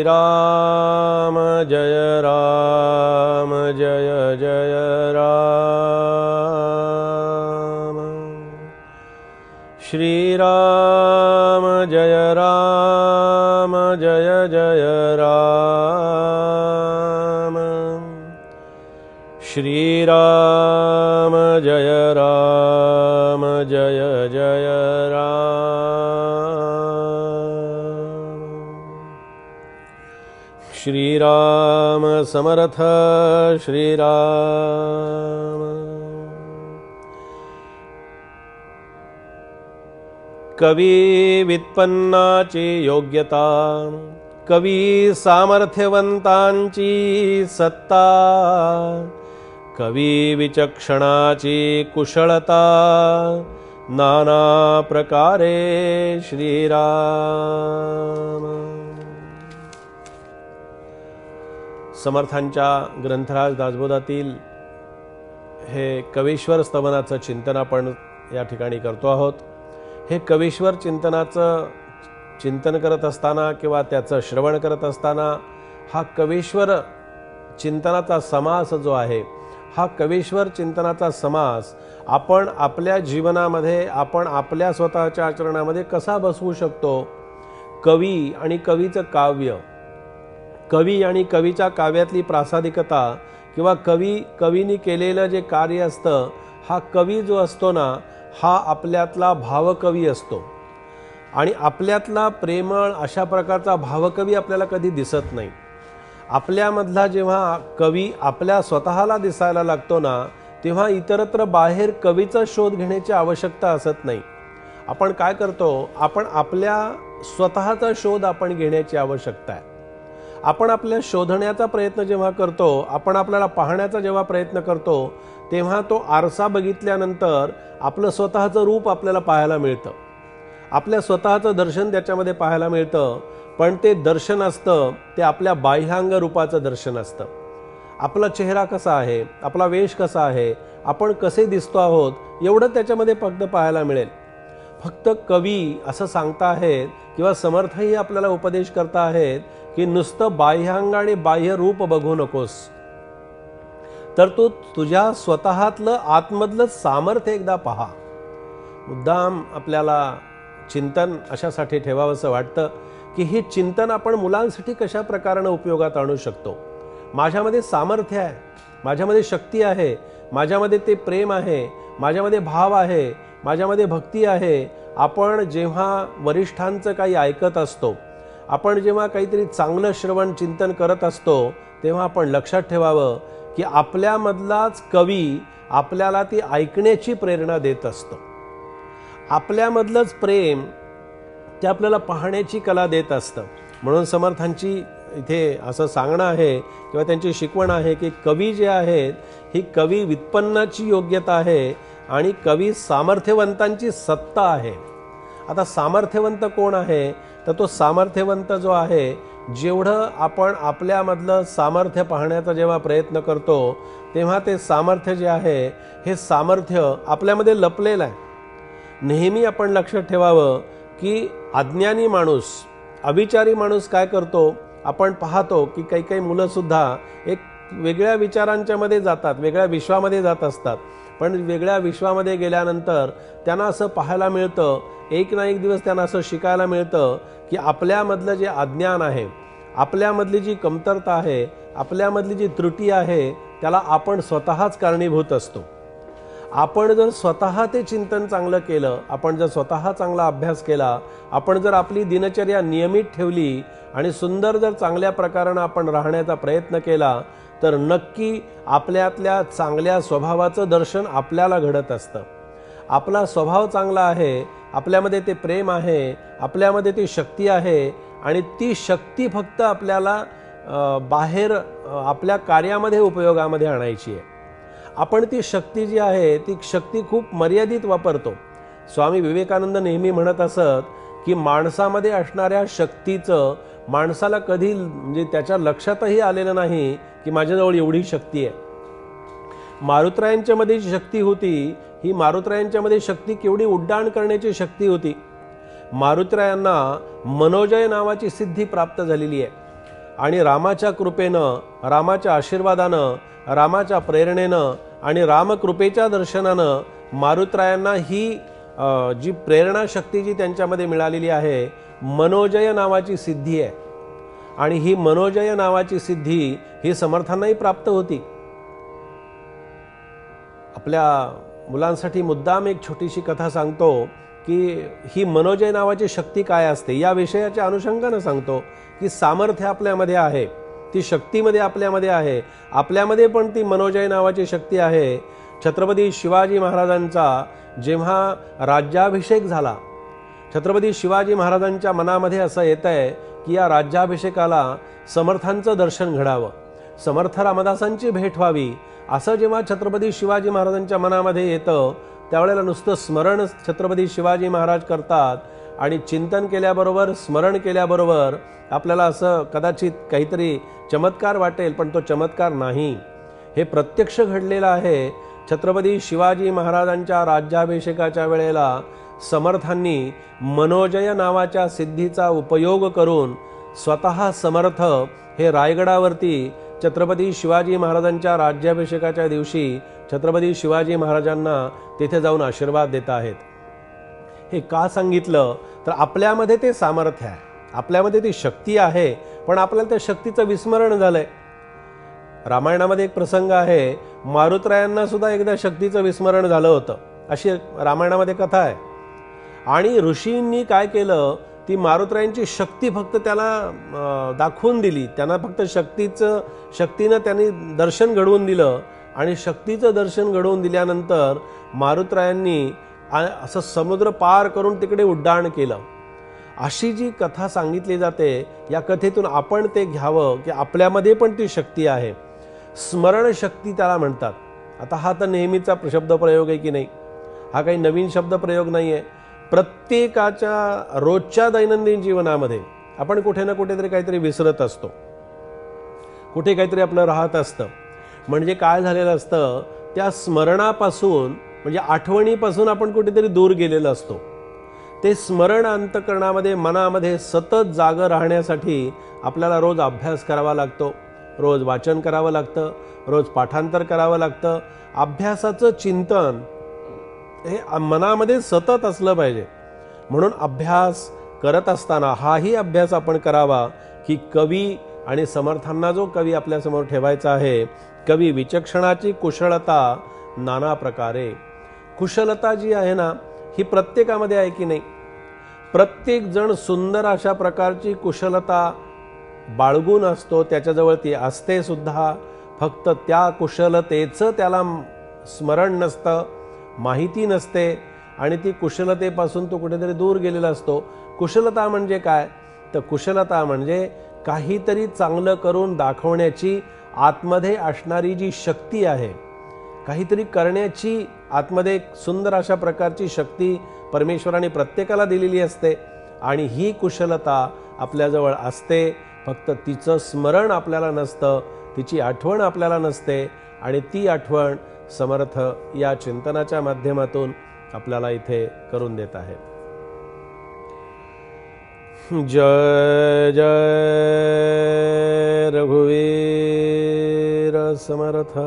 राम जय जय राम। श्री राम जय जय राम। श्री राम जय जय राम। श्री राम समर्थ श्री राम। कवी व्युत्पन्नाची योग्यता, कवी सामर्थ्यवंतांची सत्ता, कवी विचक्षणाची कुशलता, नाना प्रकारे श्रीराम। समर्थांच्या ग्रंथराज दासबोधातील हे कवीश्वर स्तवनाचं चिंतन आपण या ठिकाणी करतो आहोत। हे कवीश्वर चिंतनाचं चिंतन करत असताना किंवा त्याचं श्रवण करत असताना हा कवीश्वर चिंतनाचा समास जो आहे, हा कवीश्वर चिंतनाचा समास आपण आपल्या जीवनामध्ये, आपण आपल्या स्वतःच्या आचरणामध्ये कसा बसवू शकतो। कवी आणि कवीचं काव्य, कवी आणि कवीच्या काव्यातली प्रासादिकता किंवा कवीनी केलेलं जे कार्य असतं, हा कवी जो असतो ना, हा आपल्यातला भावकवी असतो आणि आपल्यातला प्रेमळ अशा प्रकारचा भावकवी आपल्याला कधी दिसत नाही। आपल्यामधला जेव्हा कवी आपल्या स्वतःला दिसायला लागतो ना, तेव्हा इतरत्र बाहेर कवीचा शोध घेण्याची आवश्यकता असत नाही। आपण काय करतो, आपण आपल्या स्वतःचा शोध आपण घेण्याची आवश्यकता आहे। आपण आपल्या शोधण्याचा प्रयत्न जेव्हा करतो, आपण आपल्याला पाहण्याचा जेव्हा प्रयत्न करतो, तेव्हा तो आरसा बघितल्यानंतर आपलं स्वतःचं रूप आपल्याला पाहायला मिळतं, आपल्या स्वतःचं दर्शन त्याच्यामध्ये पाहायला मिळतं। पण ते दर्शन असतं ते आपल्या बाह्यांग रूपाचं दर्शन असतं। आपला चेहरा कसा आहे, आपला वेश कसा आहे, आपण कसे दिसतो आहोत, एवढं त्याच्यामध्ये फक्त पाहायला मिळेल। फक्त कवी असं सांगता आहेत किंवा समर्थही आपल्याला उपदेश करता आहेत की नुसतं बाह्यांग आणि बाह्य रूप बघू नकोस, तर तू तुझ्या स्वतःतलं आतमधलं सामर्थ्य एकदा पहा। मुद्दाम आपल्याला चिंतन अशासाठी ठेवावंसं वाटतं की हे चिंतन आपण मुलांसाठी कशा प्रकाराने उपयोगात आणू शकतो। माझ्यामध्ये सामर्थ्य आहे, माझ्यामध्ये शक्ती आहे, माझ्यामध्ये ते प्रेम आहे, माझ्यामध्ये भाव आहे, माझ्यामध्ये भक्ती आहे। आपण जेव्हा वरिष्ठांचं काही ऐकत असतो, आपण जेव्हा काहीतरी चांगलं श्रवण चिंतन करत असतो, तेव्हा आपण लक्षात ठेवावं की आपल्यामधलाच कवी आपल्याला ती ऐकण्याची प्रेरणा देत असतो। आपल्यामधलंच प्रेम ते आपल्याला पाहण्याची कला देत असतं। म्हणून समर्थांची इथे असं सांगणं आहे किंवा त्यांची शिकवण आहे की कवी जे आहेत, ही कवी व्युत्पन्नाची योग्यता आहे आणि कवी सामर्थ्यवंतांची सत्ता आहे। आता सामर्थ्यवंत कोण आहे, तर तो सामर्थ्यवंत जो आहे, जेवढं आपण आपल्यामधलं सामर्थ्य पाहण्याचा जेव्हा प्रयत्न करतो, तेव्हा ते सामर्थ्य जे आहे, हे सामर्थ्य आपल्यामध्ये लपलेलं आहे। नेहमी आपण लक्षात ठेवावं की अज्ञानी माणूस, अविचारी माणूस काय करतो, आपण पाहतो की काही काही मुलं सुद्धा एक वेगळ्या विचारांच्या मध्ये जातात, वेगळ्या विश्वामध्ये जात असतात। पण वेगळ्या विश्वामध्ये गेल्यानंतर त्यांना असं पाहायला मिळतं, एक ना एक दिवस त्यांना असं शिकायला मिळतं की आपल्यामधलं जे अज्ञान आहे, आपल्यामधली जी कमतरता आहे, आपल्यामधली जी त्रुटी आहे, त्याला आपण स्वतःच कारणीभूत असतो। आपण जर स्वतः ते चिंतन चांगलं केलं, आपण जर स्वतः चांगला अभ्यास केला, आपण जर आपली दिनचर्या नियमित ठेवली आणि सुंदर जर चांगल्या प्रकाराने आपण राहण्याचा प्रयत्न केला, तर नक्की आपल्यातल्या चांगल्या स्वभावाचं दर्शन आपल्याला घडत असतं। आपला स्वभाव चांगला आहे, आपल्यामध्ये ते प्रेम आहे, आपल्यामध्ये ती शक्ती आहे आणि ती शक्ती फक्त आपल्याला बाहेर आपल्या कार्यामध्ये उपयोगामध्ये आणायची आहे। आपण ती शक्ती जी आहे, ती शक्ती खूप मर्यादित वापरतो। स्वामी विवेकानंद नेहमी म्हणत असत की माणसामध्ये असणाऱ्या शक्तीचं माणसाला कधी म्हणजे त्याच्या लक्षातही आलेलं नाही की माझ्याजवळ एवढी शक्ती आहे। मारुतरायांच्या मध्ये जी शक्ती होती, ही मारुतरायांच्या मध्ये शक्ती केवढी उड्डाण करण्याची शक्ती होती। मारुतरायांना मनोजय नावाची सिद्धी प्राप्त झालेली आहे। आणि रामाच्या कृपेनं, रामाच्या आशीर्वादानं, रामाच्या प्रेरणेनं आणि रामकृपेच्या दर्शनानं मारुतरायांना ही जी प्रेरणा शक्ती जी त्यांच्यामध्ये मिळालेली आहे, मनोजय नावाची सिद्धी आहे. आणि ही मनोजय नावाची सिद्धी ही समर्थांनाही प्राप्त होती. आपल्या मुलांसाठी मुद्दाम एक छोटीशी कथा सांगतो की ही मनोजय नावाची शक्ती काय असते या विषयाच्या अनुषंगानं सांगतो की सामर्थ्य आपल्यामध्ये आहे, ती शक्तीमध्ये आपल्यामध्ये आहे. आपल्यामध्ये पण ती मनोजय नावाची शक्ती आहे. छत्रपती शिवाजी महाराजांचा जेव्हा राज्याभिषेक झाला, छत्रपती शिवाजी महाराजांच्या मनामध्ये असं येतंय की या राज्याभिषेकाला समर्थांचं दर्शन घडावं, समर्थ रामदासांची भेट व्हावी, असं जेव्हा छत्रपती शिवाजी महाराजांच्या मनामध्ये येतं त्यावेळेला नुसतं स्मरण छत्रपती शिवाजी महाराज करतात. आणि चिंतन केल्याबरोबर, स्मरण केल्याबरोबर आपल्याला असं कदाचित काहीतरी चमत्कार वाटेल, पण तो चमत्कार नाही, हे प्रत्यक्ष घडलेलं आहे. छत्रपती शिवाजी महाराजांच्या राज्याभिषेकाच्या वेळेला समर्थांनी मनोजय नावाच्या सिद्धीचा उपयोग करून स्वतः समर्थ हे रायगडावरती छत्रपती शिवाजी महाराजांच्या राज्याभिषेकाच्या दिवशी छत्रपती शिवाजी महाराजांना तिथे जाऊन आशीर्वाद देत आहेत. हे का सांगितलं तर आपल्यामध्ये ते सामर्थ्य आहे, आपल्यामध्ये ती शक्ती आहे, पण आपल्याला त्या शक्तीचं विस्मरण झालंय. रामायणामध्ये एक प्रसंग आहे, मारुतरायांना सुद्धा एकदा शक्तीचं विस्मरण झालं होतं, अशी रामायणामध्ये कथा आहे. आणि ऋषींनी काय केलं, ती मारुतरायांची शक्ती फक्त त्याला दाखवून दिली, त्यांना फक्त शक्तीनं त्यांनी दर्शन घडवून दिलं. आणि शक्तीचं दर्शन घडवून दिल्यानंतर मारुतरायांनी असं समुद्र पार करून तिकडे उड्डाण केलं. अशी जी कथा सांगितली जाते, या कथेतून आपण ते घ्यावं की आपल्यामध्ये पण ती शक्ती आहे. स्मरण शक्ती त्याला म्हणतात. आता हा तर नेहमीचा शब्दप्रयोग आहे की नाही, हा काही नवीन शब्दप्रयोग नाही आहे. प्रत्येकाच्या रोजच्या दैनंदिन जीवनामध्ये आपण कुठे ना कुठेतरी काहीतरी विसरत असतो, कुठे काहीतरी आपलं राहत असतं. म्हणजे काय झालेलं असतं, त्या स्मरणापासून म्हणजे आठवणीपासून आपण कुठेतरी दूर गेलेलो असतो. ते स्मरण अंतःकरणामध्ये, मनामध्ये सतत जागं राहण्यासाठी आपल्याला रोज अभ्यास करावा लागतो, रोज वाचन करावं लागतं, रोज पाठांतर करावं लागतं. अभ्यासाचं चिंतन हे मनामध्ये सतत असलं पाहिजे. म्हणून अभ्यास करत असताना हाही अभ्यास आपण करावा की कवी आणि समर्थांना जो कवी आपल्यासमोर ठेवायचा आहे, कवी विचक्षणाची कुशलता नाना प्रकारे. कुशलता जी आहे ना, ही प्रत्येकामध्ये आहे की नाही. प्रत्येक जण सुंदर अशा प्रकारची कुशलता बाळगून असतो, त्याच्याजवळ ती असते सुद्धा. फक्त त्या कुशलतेचं त्याला स्मरण नसतं, माहिती नसते, आणि ती कुशलतेपासून तो कुठेतरी दूर गेलेला असतो. कुशलता म्हणजे काय तर कुशलता म्हणजे काहीतरी चांगलं करून दाखवण्याची आतमध्ये असणारी जी शक्ती आहे, काहीतरी करण्याची आतमध्ये एक सुंदर अशा प्रकारची शक्ती परमेश्वराने प्रत्येकाला दिलेली असते. आणि ही कुशलता आपल्याजवळ असते, फक्त तिचं स्मरण आपल्याला नसतं, तिची आठवण आपल्याला नसते. आणि ती आठवण समर्थ या चिंतनाच्या माध्यमातून आपल्याला इथे करून देत आहेत. जय जय रघुवीर समर्थ.